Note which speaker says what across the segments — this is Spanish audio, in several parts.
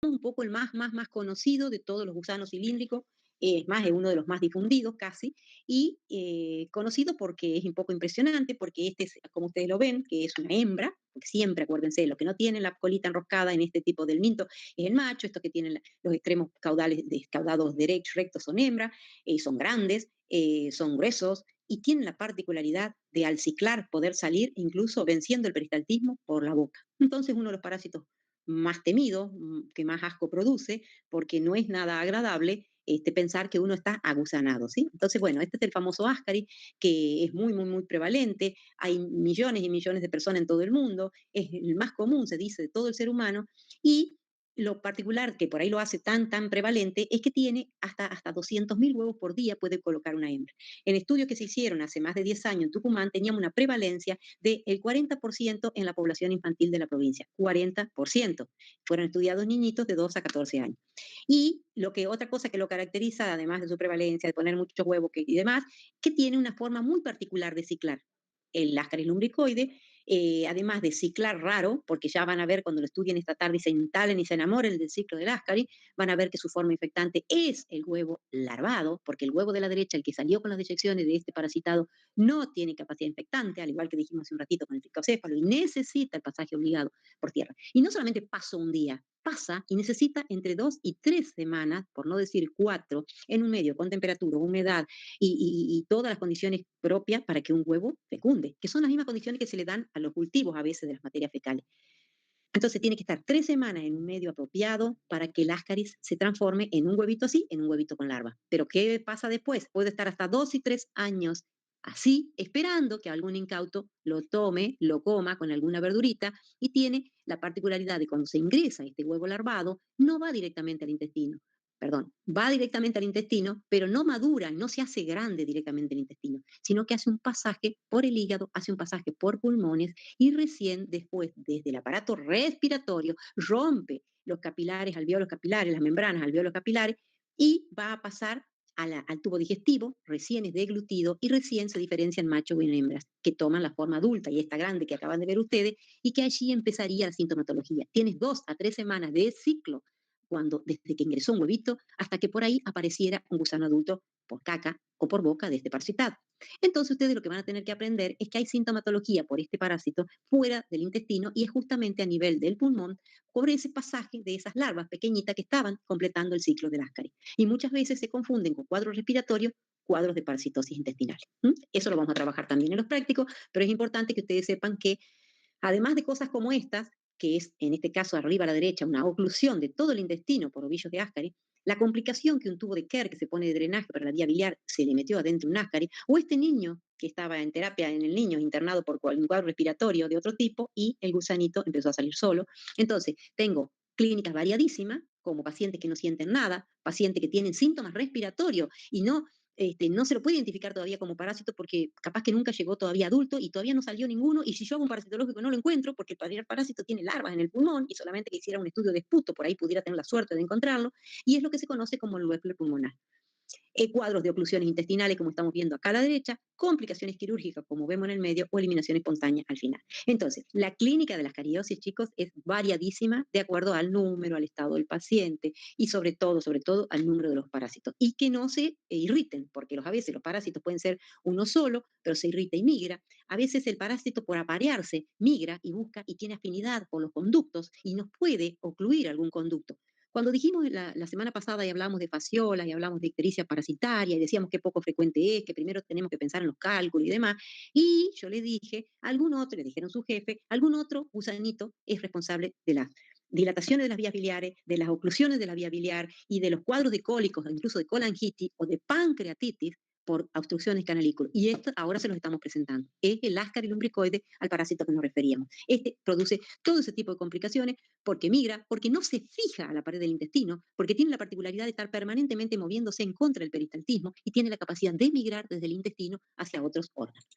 Speaker 1: un poco el más conocido de todos los gusanos cilíndricos, es más, es uno de los más difundidos casi, y conocido porque es un poco impresionante, porque este es, como ustedes lo ven, que es una hembra, porque siempre acuérdense, lo que no tiene la colita enroscada en este tipo del minto es el macho, estos que tienen los extremos caudales, caudados derechos, rectos son hembras, son grandes, son gruesos, y tienen la particularidad de al ciclar poder salir incluso venciendo el peristaltismo por la boca. Entonces uno de los parásitos más temidos, que más asco produce, porque no es nada agradable pensar que uno está agusanado, ¿sí? Entonces, bueno, este es el famoso Ascaris, que es muy prevalente, hay millones y millones de personas en todo el mundo, es el más común, se dice, de todo el ser humano, y lo particular que por ahí lo hace tan prevalente es que tiene hasta 200.000 huevos por día puede colocar una hembra. En estudios que se hicieron hace más de 10 años en Tucumán teníamos una prevalencia del 40% en la población infantil de la provincia. 40%. Fueron estudiados niñitos de 2 a 14 años. Y otra cosa que lo caracteriza, además de su prevalencia, de poner muchos huevos y demás, que tiene una forma muy particular de ciclar. El Ascaris lumbricoide, además de ciclar raro, porque ya van a ver cuando lo estudien esta tarde y se instalen y se enamoren del ciclo del Ascaris, van a ver que su forma infectante es el huevo larvado, porque el huevo de la derecha, el que salió con las deyecciones de este parasitado, no tiene capacidad infectante, al igual que dijimos hace un ratito con el tricocéfalo, y necesita el pasaje obligado por tierra. Y no solamente pasa un día, pasa y necesita entre 2 y 3 semanas, por no decir 4, en un medio con temperatura, humedad y todas las condiciones propias para que un huevo fecunde, que son las mismas condiciones que se le dan a los cultivos a veces de las materias fecales. Entonces tiene que estar 3 semanas en un medio apropiado para que el ascaris se transforme en un huevito así, en un huevito con larva. Pero ¿qué pasa después? Puede estar hasta 2 y 3 años así, esperando que algún incauto lo tome, lo coma con alguna verdurita y tiene la particularidad de cuando se ingresa este huevo larvado, no va directamente al intestino. Perdón, va directamente al intestino, pero no madura, no se hace grande directamente el intestino, sino que hace un pasaje por el hígado, hace un pasaje por pulmones y recién después, desde el aparato respiratorio, rompe los capilares, alveolos capilares, las membranas alveolos capilares, y va a pasar al tubo digestivo, recién es deglutido y recién se diferencian machos y hembras que toman la forma adulta y esta grande que acaban de ver ustedes, y que allí empezaría la sintomatología. Tienes 2 a 3 semanas de ciclo desde que ingresó un huevito hasta que por ahí apareciera un gusano adulto por caca o por boca de este parasitado. Entonces ustedes lo que van a tener que aprender es que hay sintomatología por este parásito fuera del intestino y es justamente a nivel del pulmón por ese pasaje de esas larvas pequeñitas que estaban completando el ciclo del ascaris. Y muchas veces se confunden con cuadros respiratorios, cuadros de parasitosis intestinal. Eso lo vamos a trabajar también en los prácticos, pero es importante que ustedes sepan que además de cosas como estas, que es en este caso arriba a la derecha una oclusión de todo el intestino por ovillos de Ascaris, la complicación que un tubo de Kerr que se pone de drenaje para la vía biliar se le metió adentro un Ascaris, o este niño que estaba en terapia en el niño internado por un cuadro respiratorio de otro tipo y el gusanito empezó a salir solo. Entonces, tengo clínicas variadísimas, como pacientes que no sienten nada, pacientes que tienen síntomas respiratorios y no se lo puede identificar todavía como parásito porque capaz que nunca llegó todavía adulto y todavía no salió ninguno, y si yo hago un parasitológico no lo encuentro porque el parásito tiene larvas en el pulmón y solamente que hiciera un estudio de esputo por ahí pudiera tener la suerte de encontrarlo, y es lo que se conoce como el Weffler pulmonar. Cuadros de oclusiones intestinales, como estamos viendo acá a la derecha, complicaciones quirúrgicas, como vemos en el medio, o eliminación espontánea al final. Entonces, la clínica de la ascariosis, chicos, es variadísima de acuerdo al número, al estado del paciente y sobre todo, al número de los parásitos. Y que no se irriten, porque a veces los parásitos pueden ser uno solo, pero se irrita y migra. A veces el parásito, por aparearse, migra y busca y tiene afinidad con los conductos y nos puede ocluir algún conducto. Cuando dijimos la semana pasada y hablamos de fasciolas y hablamos de ictericia parasitaria y decíamos que poco frecuente es, que primero tenemos que pensar en los cálculos y demás, y yo le dije, algún otro, le dijeron su jefe, algún otro gusanito es responsable de las dilataciones de las vías biliares, de las oclusiones de la vía biliar y de los cuadros de cólicos, incluso de colangitis o de pancreatitis por obstrucciones canalículas. Y esto ahora se los estamos presentando. Es el Ascaris lumbricoide al parásito que nos referíamos. Este produce todo ese tipo de complicaciones porque migra, porque no se fija a la pared del intestino, porque tiene la particularidad de estar permanentemente moviéndose en contra del peristaltismo y tiene la capacidad de migrar desde el intestino hacia otros órganos.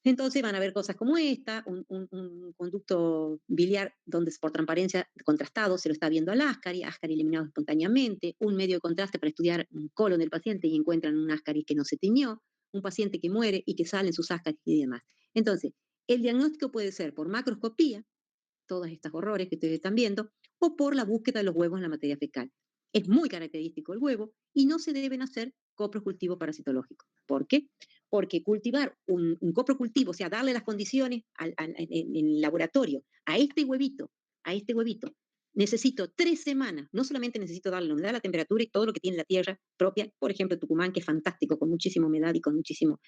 Speaker 1: Entonces van a ver cosas como esta, un conducto biliar donde por transparencia contrastado se lo está viendo al Ascaris, Ascaris eliminado espontáneamente, un medio de contraste para estudiar un colon del paciente y encuentran un Ascaris que no se tiñó, un paciente que muere y que salen sus Ascaris y demás. Entonces, el diagnóstico puede ser por macroscopía, todos estos horrores que ustedes están viendo, o por la búsqueda de los huevos en la materia fecal. Es muy característico el huevo y no se deben hacer coprocultivos parasitológicos. ¿Por qué? Porque cultivar un coprocultivo, o sea, darle las condiciones en el laboratorio a este huevito, necesito 3 semanas, no solamente necesito darle la humedad, la temperatura y todo lo que tiene la tierra propia, por ejemplo, Tucumán, que es fantástico, con muchísima humedad y con muchísima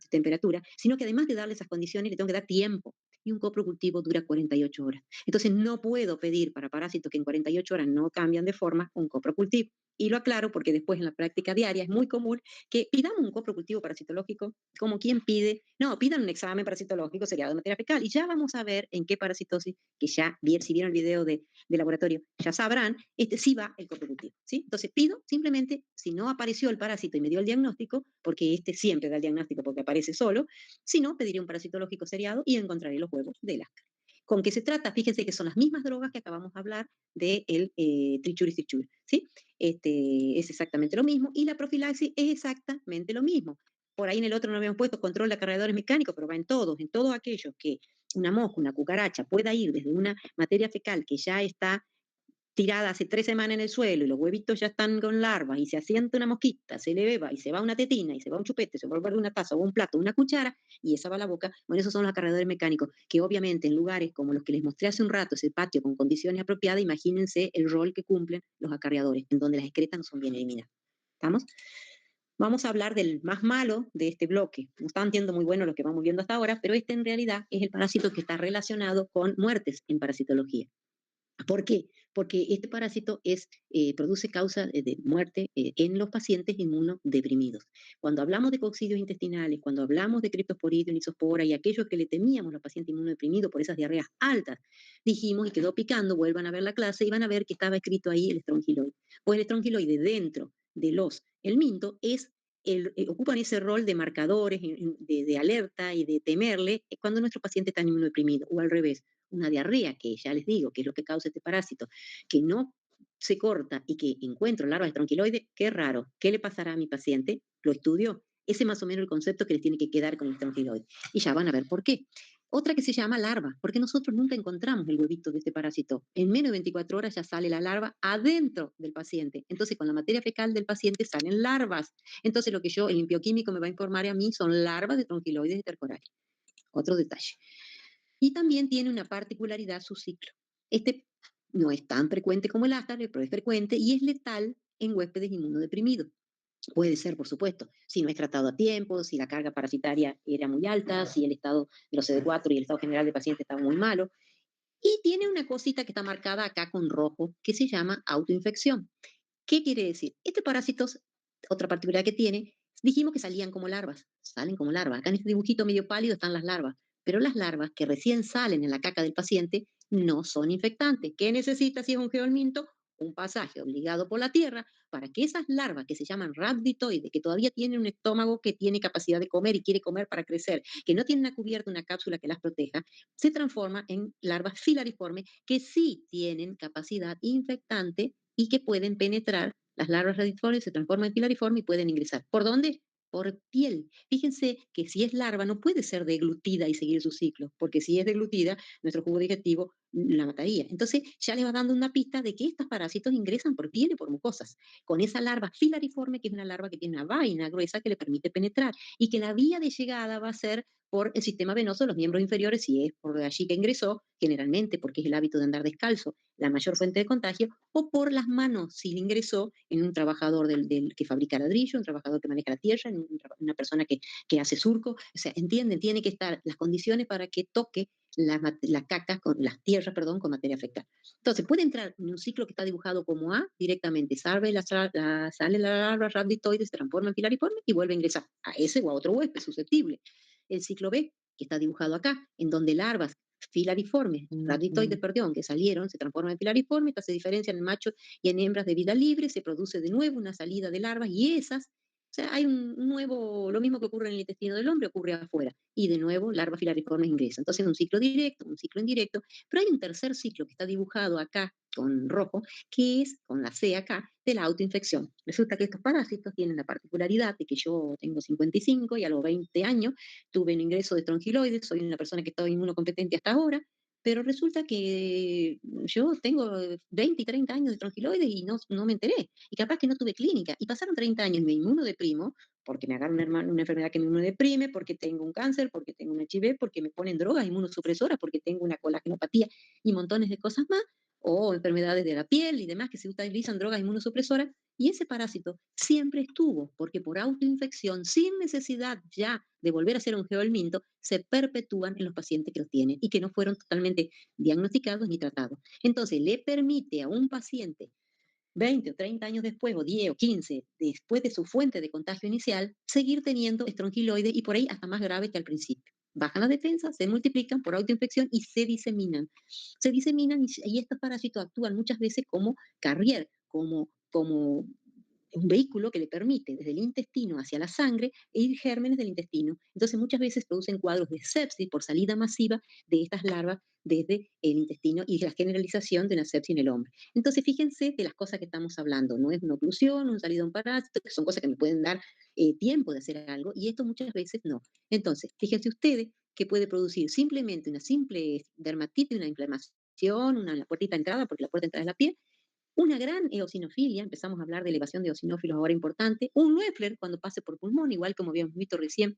Speaker 1: temperatura, sino que además de darle esas condiciones, le tengo que dar tiempo. Y un coprocultivo dura 48 horas. Entonces no puedo pedir para parásitos que en 48 horas no cambian de forma un coprocultivo. Y lo aclaro porque después en la práctica diaria es muy común que pidamos un coprocultivo parasitológico como quien pide, no, pidan un examen parasitológico seriado de materia fecal y ya vamos a ver en qué parasitosis, que ya, si vieron el video de laboratorio, ya sabrán, sí va el coprocultivo, ¿sí? Entonces pido simplemente, si no apareció el parásito y me dio el diagnóstico, porque siempre da el diagnóstico porque aparece solo, si no, pediré un parasitológico seriado y encontraré los huevos del asca. ¿Con qué se trata? Fíjense que son las mismas drogas que acabamos de hablar del trichuris trichur, ¿sí? Es exactamente lo mismo y la profilaxis es exactamente lo mismo. Por ahí en el otro no habíamos puesto control de acarreadores mecánicos, pero va en todos aquellos que una mosca, una cucaracha pueda ir desde una materia fecal que ya está tirada hace 3 semanas en el suelo y los huevitos ya están con larvas y se asienta una mosquita, se le beba y se va una tetina y se va un chupete, se vuelve una taza o un plato, una cuchara y esa va a la boca. Bueno, esos son los acarreadores mecánicos que obviamente en lugares como los que les mostré hace un rato, ese patio con condiciones apropiadas, imagínense el rol que cumplen los acarreadores, en donde las excretas no son bien eliminadas. ¿Estamos? Vamos a hablar del más malo de este bloque. No están viendo muy bueno lo que vamos viendo hasta ahora, pero este en realidad es el parásito que está relacionado con muertes en parasitología. ¿Por qué? Porque este parásito produce causa de muerte en los pacientes inmunodeprimidos. Cuando hablamos de coccidios intestinales, cuando hablamos de criptosporidium, isospora y aquellos que le temíamos a los pacientes inmunodeprimidos por esas diarreas altas, dijimos y quedó picando, vuelvan a ver la clase y van a ver que estaba escrito ahí el estrongiloide. Pues el estrongiloide dentro de los helminto ocupan ese rol de marcadores, de alerta y de temerle cuando nuestro paciente está inmunodeprimido, o al revés, una diarrea, que ya les digo que es lo que causa este parásito, que no se corta y que encuentro larvas de tronquiloide, qué raro, ¿qué le pasará a mi paciente? Lo estudió. Ese es más o menos el concepto que les tiene que quedar con el tronquiloide. Y ya van a ver por qué. Otra que se llama larva, porque nosotros nunca encontramos el huevito de este parásito. En menos de 24 horas ya sale la larva adentro del paciente. Entonces, con la materia fecal del paciente salen larvas. Entonces, lo que el limpioquímico me va a informar a mí son larvas de tronquiloides tercorales. Otro detalle. Y también tiene una particularidad su ciclo. Este no es tan frecuente como el ástaro, pero es frecuente y es letal en huéspedes inmunodeprimidos. Puede ser, por supuesto, si no es tratado a tiempo, si la carga parasitaria era muy alta, si el estado de los CD4 y el estado general del paciente estaba muy malo. Y tiene una cosita que está marcada acá con rojo, que se llama autoinfección. ¿Qué quiere decir? Este parásito, otra particularidad que tiene, dijimos que salían como larvas, salen como larvas. Acá en este dibujito medio pálido están las larvas, pero las larvas que recién salen en la caca del paciente no son infectantes. ¿Qué necesita si es un geominto? Un pasaje obligado por la tierra para que esas larvas que se llaman rhabditoides, que todavía tienen un estómago que tiene capacidad de comer y quiere comer para crecer, que no tienen una cubierta, una cápsula que las proteja, se transforman en larvas filariformes que sí tienen capacidad infectante y que pueden penetrar. Las larvas radiformes se transforman en filariforme y pueden ingresar. ¿Por dónde? Por piel. Fíjense que si es larva no puede ser deglutida y seguir su ciclo, porque si es deglutida, nuestro jugo digestivo la mataría. Entonces ya le va dando una pista de que estos parásitos ingresan por piel y por mucosas, con esa larva filariforme, que es una larva que tiene una vaina gruesa que le permite penetrar y que la vía de llegada va a ser por el sistema venoso de los miembros inferiores, si es por allí que ingresó, generalmente porque es el hábito de andar descalzo, la mayor fuente de contagio, o por las manos, si ingresó en un trabajador que fabrica ladrillo, un trabajador que maneja la tierra, una persona que hace surco. O sea, entienden, tiene que estar las condiciones para que toque la caca, las tierras, perdón, con materia fecal. Entonces, puede entrar en un ciclo que está dibujado como A directamente, sale la larva rhabditoide, se transforma en filariforme y vuelve a ingresar a ese o a otro huésped susceptible. El ciclo B, que está dibujado acá, en donde larvas filariformes, rhabditoides, perdón, que salieron, se transforman en filariformes, estas se diferencian en machos y en hembras de vida libre, se produce de nuevo una salida de larvas y esas, o sea, hay un nuevo, lo mismo que ocurre en el intestino del hombre, ocurre afuera, y de nuevo larvas filariformes ingresan. Entonces, un ciclo directo, un ciclo indirecto, pero hay un tercer ciclo que está dibujado acá con rojo, que es con la C acá, de la autoinfección. Resulta que estos parásitos tienen la particularidad de que yo tengo 55 y a los 20 años tuve un ingreso de estrongiloides, soy una persona que estaba inmunocompetente hasta ahora, pero resulta que yo tengo 20 y 30 años de estrongiloides y no me enteré. Y capaz que no tuve clínica. Y pasaron 30 años y me inmunodeprimo porque me agarra una enfermedad que me inmunodeprime, porque tengo un cáncer, porque tengo un HIV, porque me ponen drogas inmunosupresoras, porque tengo una colagenopatía y montones de cosas más, o enfermedades de la piel y demás que se utilizan drogas inmunosupresoras. Y ese parásito siempre estuvo, porque por autoinfección, sin necesidad ya de volver a ser un geoelminto, se perpetúan en los pacientes que lo tienen y que no fueron totalmente diagnosticados ni tratados. Entonces, le permite a un paciente 20 o 30 años después, o 10 o 15, después de su fuente de contagio inicial, seguir teniendo estrongiloides y por ahí hasta más grave que al principio. Bajan las defensas, se multiplican por autoinfección y se diseminan. Se diseminan y estos parásitos actúan muchas veces como carrier, como un vehículo que le permite desde el intestino hacia la sangre e ir gérmenes del intestino. Entonces muchas veces producen cuadros de sepsis por salida masiva de estas larvas desde el intestino y la generalización de una sepsis en el hombre. Entonces fíjense de las cosas que estamos hablando, no es una oclusión, un salido de un parásito, que son cosas que me pueden dar tiempo de hacer algo y esto muchas veces no. Entonces, fíjense ustedes que puede producir simplemente una simple dermatitis, una inflamación, una puertita de entrada, porque la puerta de entrada es la piel, una gran eosinofilia, empezamos a hablar de elevación de eosinófilos ahora importante, un Loeffler cuando pase por pulmón, igual como habíamos visto recién,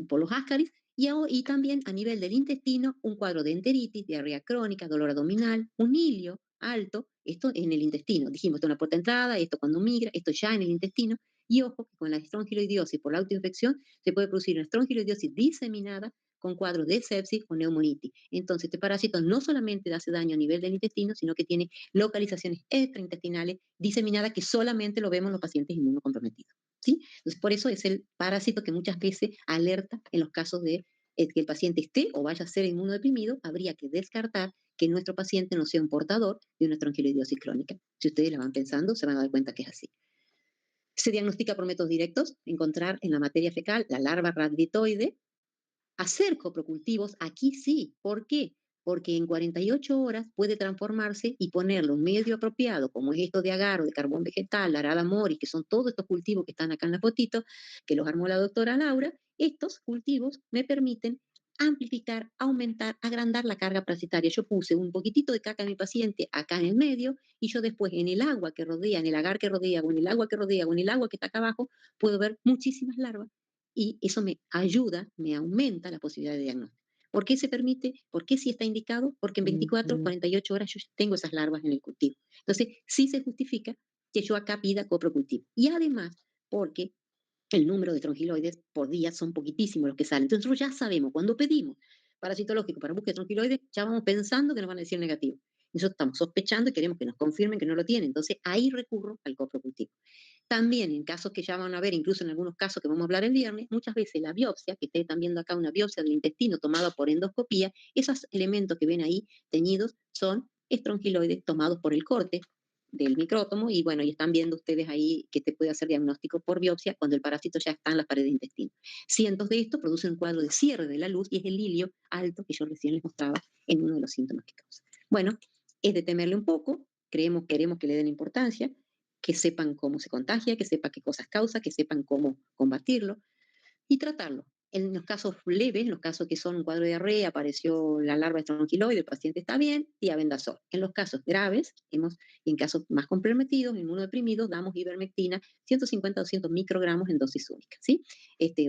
Speaker 1: por los ascaris, y también a nivel del intestino, un cuadro de enteritis, diarrea crónica, dolor abdominal, un hilio alto, esto en el intestino. Dijimos, esto es una puerta de entrada, esto cuando migra, esto ya en el intestino, y ojo que con la estrongiloidiosis por la autoinfección se puede producir una estrongiloidiosis diseminada con cuadros de sepsis o neumonitis. Entonces, este parásito no solamente hace daño a nivel del intestino, sino que tiene localizaciones extraintestinales diseminadas que solamente lo vemos en los pacientes inmunocomprometidos. ¿Sí? Entonces, por eso es el parásito que muchas veces alerta en los casos de que el paciente esté o vaya a ser inmunodeprimido, habría que descartar que nuestro paciente no sea un portador de una estrongiloidosis crónica. Si ustedes la van pensando, se van a dar cuenta que es así. Se diagnostica por métodos directos, encontrar en la materia fecal la larva raditoide, hacer coprocultivos, aquí sí. ¿Por qué? Porque en 48 horas puede transformarse y ponerlo en un medio apropiado, como es esto de agar o de carbón vegetal, arada mori, que son todos estos cultivos que están acá en la fotito, que los armó la doctora Laura. Estos cultivos me permiten amplificar, aumentar, agrandar la carga parasitaria. Yo puse un poquitito de caca a mi paciente acá en el medio y yo después en el agua que rodea, en el agar que rodea, o en el agua que rodea, o en el agua que está acá abajo, puedo ver muchísimas larvas y eso me ayuda, me aumenta la posibilidad de diagnóstico. ¿Por qué se permite? ¿Por qué sí está indicado? Porque en 24, 48 horas yo tengo esas larvas en el cultivo. Entonces, sí se justifica que yo acá pida coprocultivo. Y además, porque el número de estrongiloides por día son poquitísimos los que salen. Entonces, nosotros ya sabemos, cuando pedimos parasitológico para búsqueda de estrongiloides, ya vamos pensando que nos van a decir negativo. Nosotros estamos sospechando y queremos que nos confirmen que no lo tienen. Entonces, ahí recurro al coprocultivo. También en casos que ya van a ver, incluso en algunos casos que vamos a hablar el viernes, muchas veces la biopsia, que ustedes están viendo acá una biopsia del intestino tomada por endoscopía, esos elementos que ven ahí teñidos son estrongiloides tomados por el corte del micrótomo y bueno, y están viendo ustedes ahí que te puede hacer diagnóstico por biopsia cuando el parásito ya está en las paredes de intestino. Cientos de estos producen un cuadro de cierre de la luz y es el hilio alto que yo recién les mostraba en uno de los síntomas que causa. Bueno, es de temerle un poco, queremos que le den importancia, que sepan cómo se contagia, que sepan qué cosas causa, que sepan cómo combatirlo y tratarlo. En los casos leves, en los casos que son un cuadro de diarrea, apareció la larva estrongiloide, el paciente está bien, diabendazol. En los casos graves, y en casos más comprometidos, inmunodeprimidos, damos ivermectina, 150 o 200 microgramos en dosis única, ¿sí?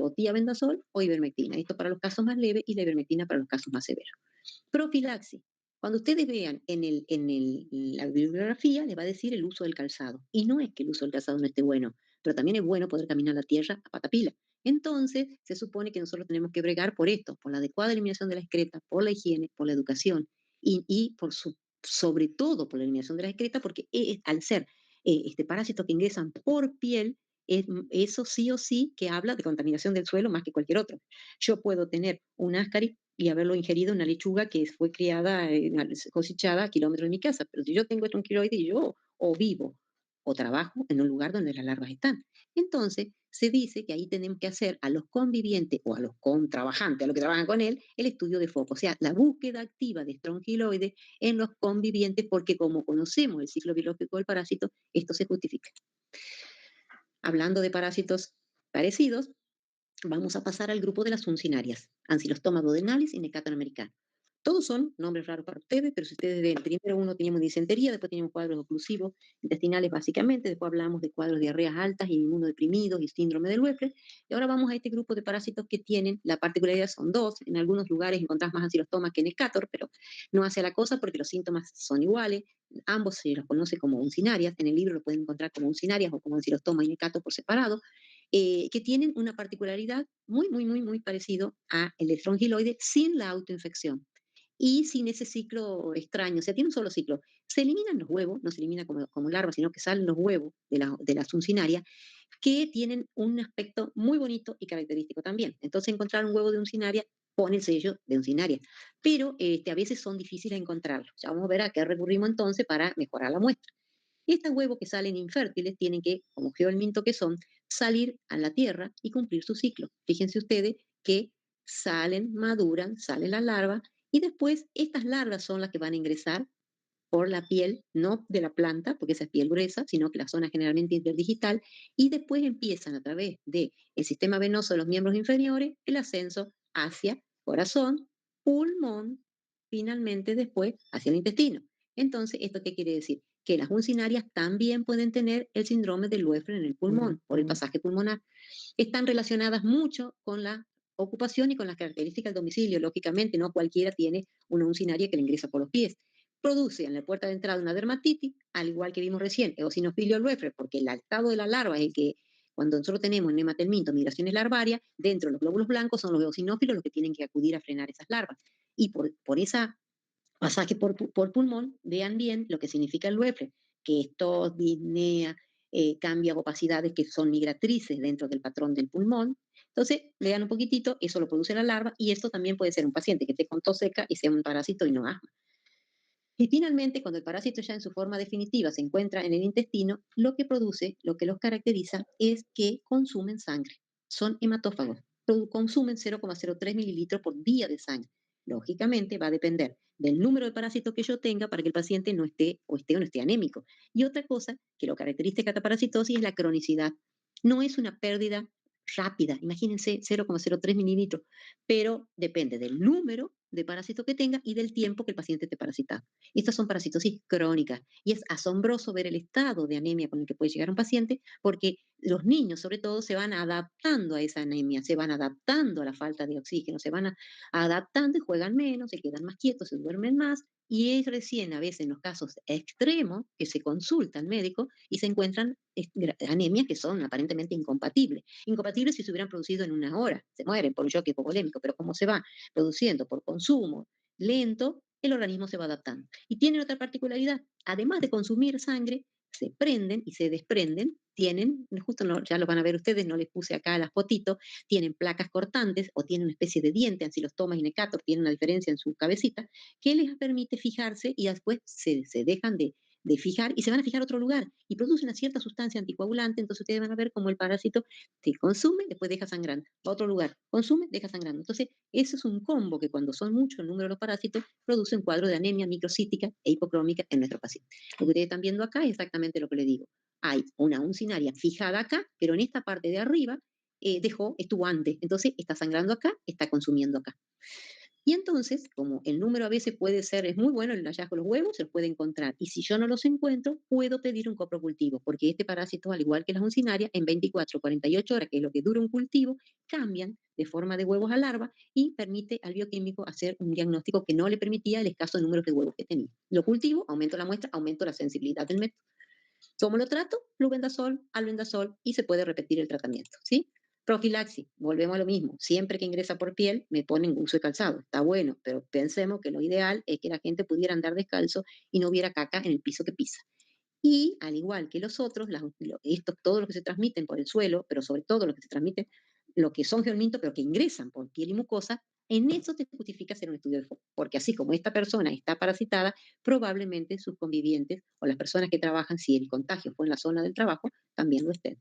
Speaker 1: O tiabendazol o ivermectina. Esto para los casos más leves y la ivermectina para los casos más severos. Profilaxis. Cuando ustedes vean la bibliografía, les va a decir el uso del calzado. Y no es que el uso del calzado no esté bueno, pero también es bueno poder caminar la tierra a patapila. Entonces, se supone que nosotros tenemos que bregar por esto, por la adecuada eliminación de la excreta, por la higiene, por la educación y sobre todo por la eliminación de la excreta, porque al ser parásitos que ingresan por piel, eso sí o sí que habla de contaminación del suelo más que cualquier otro. Yo puedo tener un ascaris y haberlo ingerido en una lechuga que fue criada, cosechada a kilómetros de mi casa. Pero si yo tengo estronquiloides y yo o vivo o trabajo en un lugar donde las larvas están. Entonces, se dice que ahí tenemos que hacer a los convivientes o a los trabajantes, a los que trabajan con él, el estudio de foco, o sea, la búsqueda activa de estronquiloides en los convivientes, porque como conocemos el ciclo biológico del parásito, esto se justifica. Hablando de parásitos parecidos, vamos a pasar al grupo de las funcionarias, ancilostómago denalis y necatan americano. Todos son nombres raros para ustedes, pero si ustedes ven, primero uno teníamos disentería, después teníamos cuadros oclusivos intestinales básicamente, después hablamos de cuadros de diarreas altas y inmunodeprimidos y síndrome del Wefer, y ahora vamos a este grupo de parásitos que tienen, la particularidad son dos, en algunos lugares encontrás más ancilostoma que Necator, pero no hace la cosa porque los síntomas son iguales, ambos se los conoce como uncinarias, en el libro lo pueden encontrar como uncinarias o como ancilostoma y Necator por separado, que tienen una particularidad muy parecido a el estrongiloide sin la autoinfección y sin ese ciclo extraño, o sea, tiene un solo ciclo. Se eliminan los huevos, no se elimina como larvas, sino que salen los huevos de la suncinaria, que tienen un aspecto muy bonito y característico también. Entonces, encontrar un huevo de uncinaria pone el sello de uncinaria, pero a veces son difíciles de encontrarlos. Ya vamos a ver a qué recurrimos entonces para mejorar la muestra. Estos huevos que salen infértiles tienen que, como geominto que son, salir a la tierra y cumplir su ciclo. Fíjense ustedes que salen, maduran, sale la larva y después estas larvas son las que van a ingresar por la piel, no de la planta, porque esa es piel gruesa, sino que la zona generalmente interdigital, y después empiezan a través del sistema venoso de los miembros inferiores el ascenso hacia corazón, pulmón, finalmente después hacia el intestino. Entonces, ¿esto qué quiere decir? Que las uncinarias también pueden tener el síndrome del Loeffler en el pulmón, por el pasaje pulmonar. Están relacionadas mucho con la ocupación y con las características del domicilio. Lógicamente, no cualquiera tiene una uncinaria que le ingresa por los pies. Produce en la puerta de entrada una dermatitis, al igual que vimos recién, eosinofilio Loeffler, porque el estado de la larva es el que, cuando nosotros tenemos en nematelminto migraciones larvarias, dentro de los glóbulos blancos son los eosinófilos los que tienen que acudir a frenar esas larvas. Y por esa pasaje por pulmón, vean bien lo que significa el Loeffler, que es tos, disnea, cambia opacidades que son migratrices dentro del patrón del pulmón. Entonces, lean un poquitito, eso lo produce la larva y esto también puede ser un paciente que esté con tos seca y sea un parásito y no asma. Y finalmente, cuando el parásito ya en su forma definitiva se encuentra en el intestino, lo que produce, lo que los caracteriza es que consumen sangre. Son hematófagos. Consumen 0,03 mililitros por día de sangre. Lógicamente va a depender del número de parásitos que yo tenga para que el paciente no esté o no esté anémico. Y otra cosa que lo caracteriza de cataparasitosis es la cronicidad. No es una pérdida rápida, imagínense 0,03 mililitros, pero depende del número de parásitos que tenga y del tiempo que el paciente esté parasitado. Estas son parasitosis crónicas y es asombroso ver el estado de anemia con el que puede llegar un paciente porque los niños sobre todo se van adaptando a esa anemia, se van adaptando a la falta de oxígeno, se van adaptando y juegan menos, se quedan más quietos, se duermen más y es recién a veces en los casos extremos que se consulta al médico y se encuentran anemias que son aparentemente incompatibles. Incompatibles si se hubieran producido en una hora, se mueren por un shock hipovolémico, pero como se va produciendo por consumo lento, el organismo se va adaptando. Y tienen otra particularidad, además de consumir sangre, se prenden y se desprenden, tienen, justo no, ya lo van a ver ustedes, no les puse acá las fotitos, tienen placas cortantes o tienen una especie de diente, ancilostoma y necator, tienen una diferencia en su cabecita, que les permite fijarse y después se dejan de fijar y se van a fijar a otro lugar y produce una cierta sustancia anticoagulante, entonces ustedes van a ver cómo el parásito te consume, después deja sangrando, va a otro lugar, consume, deja sangrando. Entonces, eso es un combo que cuando son muchos el número de los parásitos, produce un cuadro de anemia microcítica e hipocrómica en nuestro paciente. Lo que ustedes están viendo acá es exactamente lo que les digo. Hay una uncinaria fijada acá, pero en esta parte de arriba estuvo antes, entonces está sangrando acá, está consumiendo acá. Y entonces, como el número a veces puede ser, es muy bueno el hallazgo de los huevos, se los puede encontrar. Y si yo no los encuentro, puedo pedir un coprocultivo, porque este parásito, al igual que las uncinarias, en 24 o 48 horas, que es lo que dura un cultivo, cambian de forma de huevos a larva y permite al bioquímico hacer un diagnóstico que no le permitía el escaso número de huevos que tenía. Lo cultivo, aumento la muestra, aumento la sensibilidad del método. ¿Cómo lo trato? Flubendazol, albendazol y se puede repetir el tratamiento, ¿sí? Profilaxis, volvemos a lo mismo. Siempre que ingresa por piel, me ponen uso de calzado. Está bueno, pero pensemos que lo ideal es que la gente pudiera andar descalzo y no hubiera caca en el piso que pisa. Y al igual que los otros, todo lo que se transmiten por el suelo, pero sobre todo lo que se transmiten, lo que son geomintos, pero que ingresan por piel y mucosa, en eso te justifica hacer un estudio de foco. Porque así como esta persona está parasitada, probablemente sus convivientes o las personas que trabajan, si el contagio fue en la zona del trabajo, también lo estén.